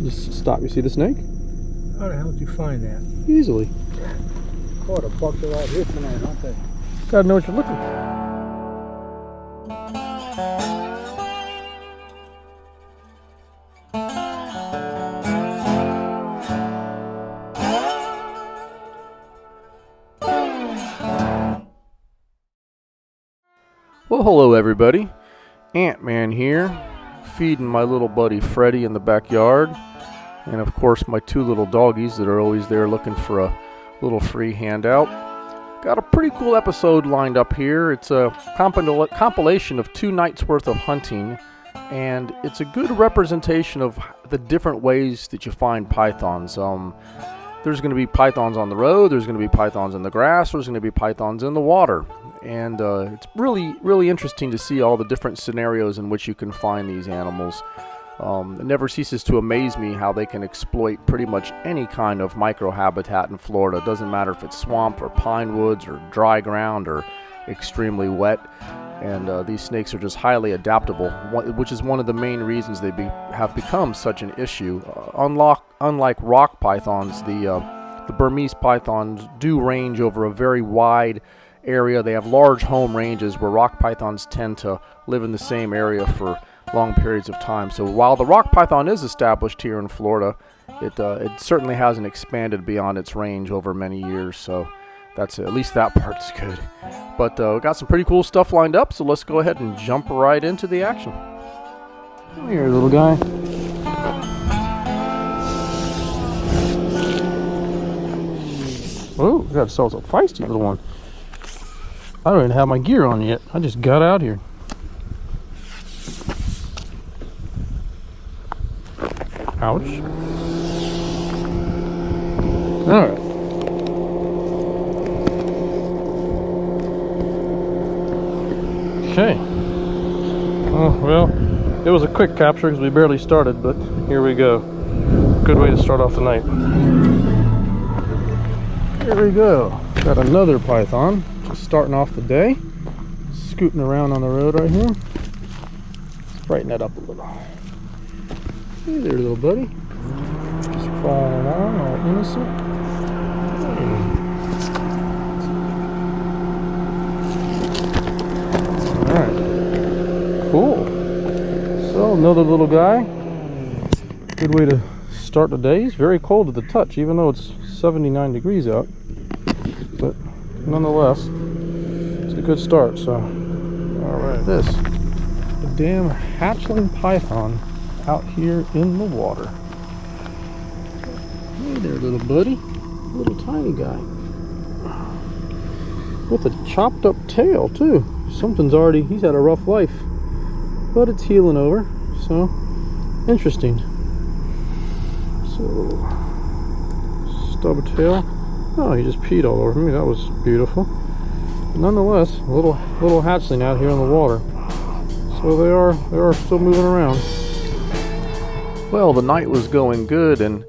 Just stop. You see the snake? How the hell did you find that? Easily. Caught a bucket out here tonight, aren't they? Gotta know what you're looking for. Well, hello everybody. Ant-Man here, feeding my little buddy Freddy in the backyard. And of course my two little doggies that are always there looking for a little free handout. Got a pretty cool episode lined up here. It's a compilation of 2 nights worth of hunting, and it's a good representation of the different ways that you find pythons. There's going to be pythons on the road, there's going to be pythons in the grass, there's going to be pythons in the water. And it's really interesting to see all the different scenarios in which you can find these animals. It never ceases to amaze me how they can exploit pretty much any kind of microhabitat in Florida. It doesn't matter if it's swamp or pine woods or dry ground or extremely wet. And these snakes are just highly adaptable, which is one of the main reasons they have become such an issue. Unlike rock pythons, the Burmese pythons do range over a very wide area. They have large home ranges where rock pythons tend to live in the same area for long periods of time. So while the rock python is established here in Florida, it certainly hasn't expanded beyond its range over many years. So that's at least that part's good. But we got some pretty cool stuff lined up, so let's go ahead and jump right into the action. Come here, little guy. Oh, we got ourselves a feisty little one. I don't even have my gear on yet. I just got out here. Ouch. Alright. Okay. Oh, well, it was a quick capture because we barely started, but here we go. Good way to start off the night. Here we go. Got another python. Just starting off the day. Scooting around on the road right here. Let's brighten that up a little. Hey there, little buddy. Just following along, all innocent. Alright. Cool. So, another little guy. Good way to start the day. It's very cold to the touch, even though it's 79 degrees out. But nonetheless, it's a good start. So, alright. This. A damn hatchling python out here in the water. Hey there, little buddy. Little tiny guy. With a chopped up tail, too. He's had a rough life. But it's healing over. So, interesting. So, stub tail. Oh, he just peed all over me. That was beautiful. Nonetheless, a little hatchling out here in the water. So they are still moving around. Well, the night was going good, and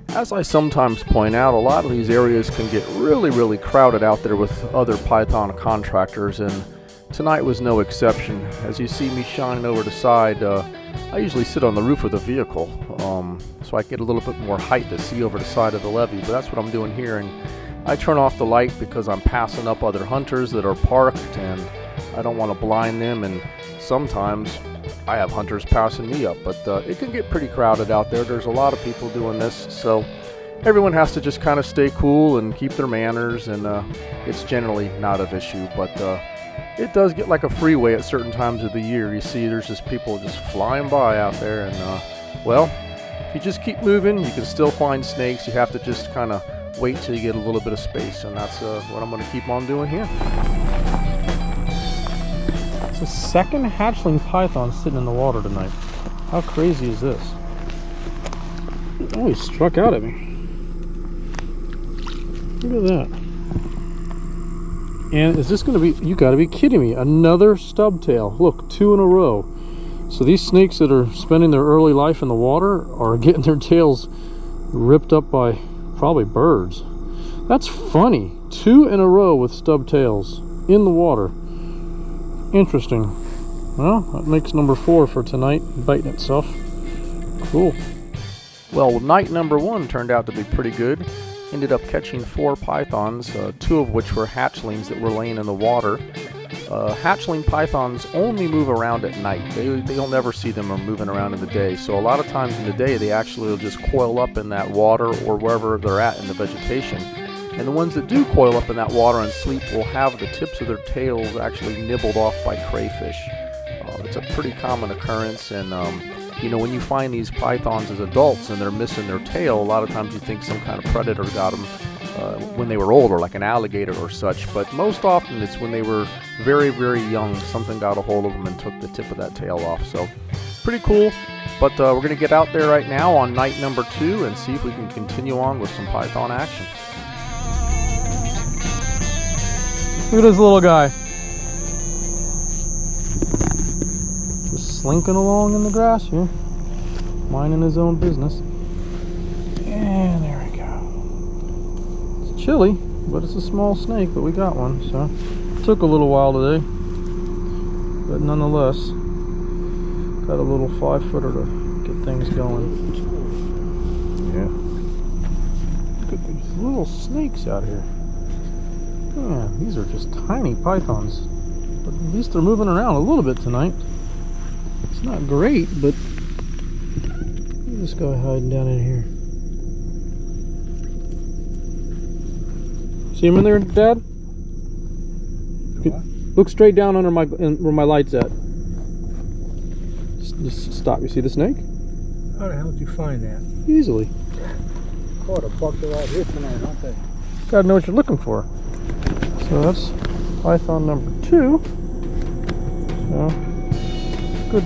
as I sometimes point out, a lot of these areas can get really crowded out there with other python contractors, and tonight was no exception. As you see me shining over the side, I usually sit on the roof of the vehicle, so I get a little bit more height to see over the side of the levee, but that's what I'm doing here. And I turn off the light because I'm passing up other hunters that are parked, and I don't want to blind them, and sometimes I have hunters passing me up, but it can get pretty crowded out there. There's a lot of people doing this, so everyone has to just kind of stay cool and keep their manners, and it's generally not an issue, but it does get like a freeway at certain times of the year. You see there's just people just flying by out there, and well, if you just keep moving, you can still find snakes. You have to just kind of wait till you get a little bit of space, and that's what I'm going to keep on doing here. It's the second hatchling python sitting in the water tonight. How crazy is this? Oh, he struck out at me. Look at that. And is this going to be, you got to be kidding me, another stubtail. Look, 2 in a row. So these snakes that are spending their early life in the water are getting their tails ripped up by probably birds. That's funny. 2 in a row with stubtails in the water. Interesting. Well, that makes number 4 for tonight, biting itself. Cool. Well, night number 1 turned out to be pretty good. Ended up catching 4 pythons, 2 of which were hatchlings that were laying in the water. Hatchling pythons only move around at night. You'll never see them moving around in the day. So a lot of times in the day they actually will just coil up in that water or wherever they're at in the vegetation. And the ones that do coil up in that water and sleep will have the tips of their tails actually nibbled off by crayfish. It's a pretty common occurrence, and when you find these pythons as adults and they're missing their tail, a lot of times you think some kind of predator got them when they were older, like an alligator or such. But most often it's when they were very, very young, something got a hold of them and took the tip of that tail off. So pretty cool. But we're going to get out there right now on night number 2 and see if we can continue on with some python action. Look at this little guy. Just slinking along in the grass here, minding his own business. And there we go. It's chilly, but it's a small snake, but we got one, so it took a little while today. But nonetheless, got a little 5-footer to get things going. Yeah. Look at these little snakes out here. Man, these are just tiny pythons. But at least they're moving around a little bit tonight. It's not great, but look at this guy hiding down in here. See him in there, Dad? Look straight down under where my light's at. Just stop. You see the snake? How the hell did you find that? Easily. Caught a bucket out here tonight, aren't they? Gotta know what you're looking for. So that's python number 2. So good.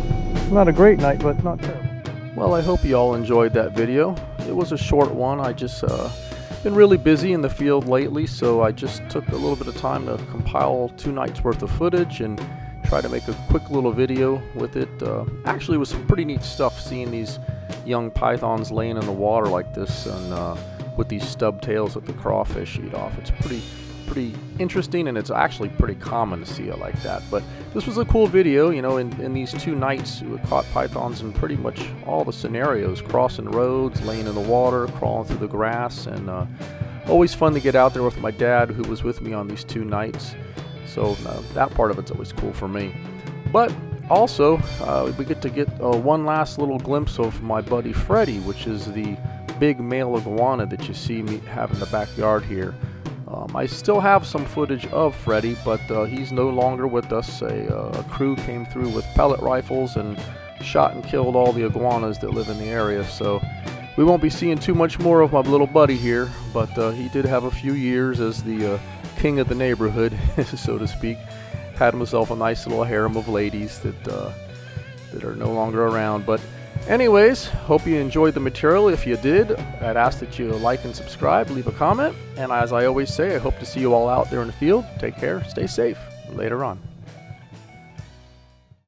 Not a great night, but not terrible. Well, I hope you all enjoyed that video. It was a short one. I just been really busy in the field lately, so I just took a little bit of time to compile 2 nights worth of footage and try to make a quick little video with it. Actually, it was some pretty neat stuff seeing these young pythons laying in the water like this, and with these stub tails that the crawfish eat off. It's pretty interesting, and it's actually pretty common to see it like that. But this was a cool video. In these 2 nights we caught pythons in pretty much all the scenarios: crossing roads, laying in the water, crawling through the grass, and always fun to get out there with my dad, who was with me on these 2 nights. So that part of it's always cool for me. But also we get to get one last little glimpse of my buddy Freddy, which is the big male iguana that you see me have in the backyard here. I still have some footage of Freddy, but he's no longer with us. A crew came through with pellet rifles and shot and killed all the iguanas that live in the area, so we won't be seeing too much more of my little buddy here. But he did have a few years as the king of the neighborhood, so to speak. Had himself a nice little harem of ladies that are no longer around. But anyways, hope you enjoyed the material. If you did, I'd ask that you like and subscribe, leave a comment, and as I always say, I hope to see you all out there in the field. Take care, stay safe. Later on.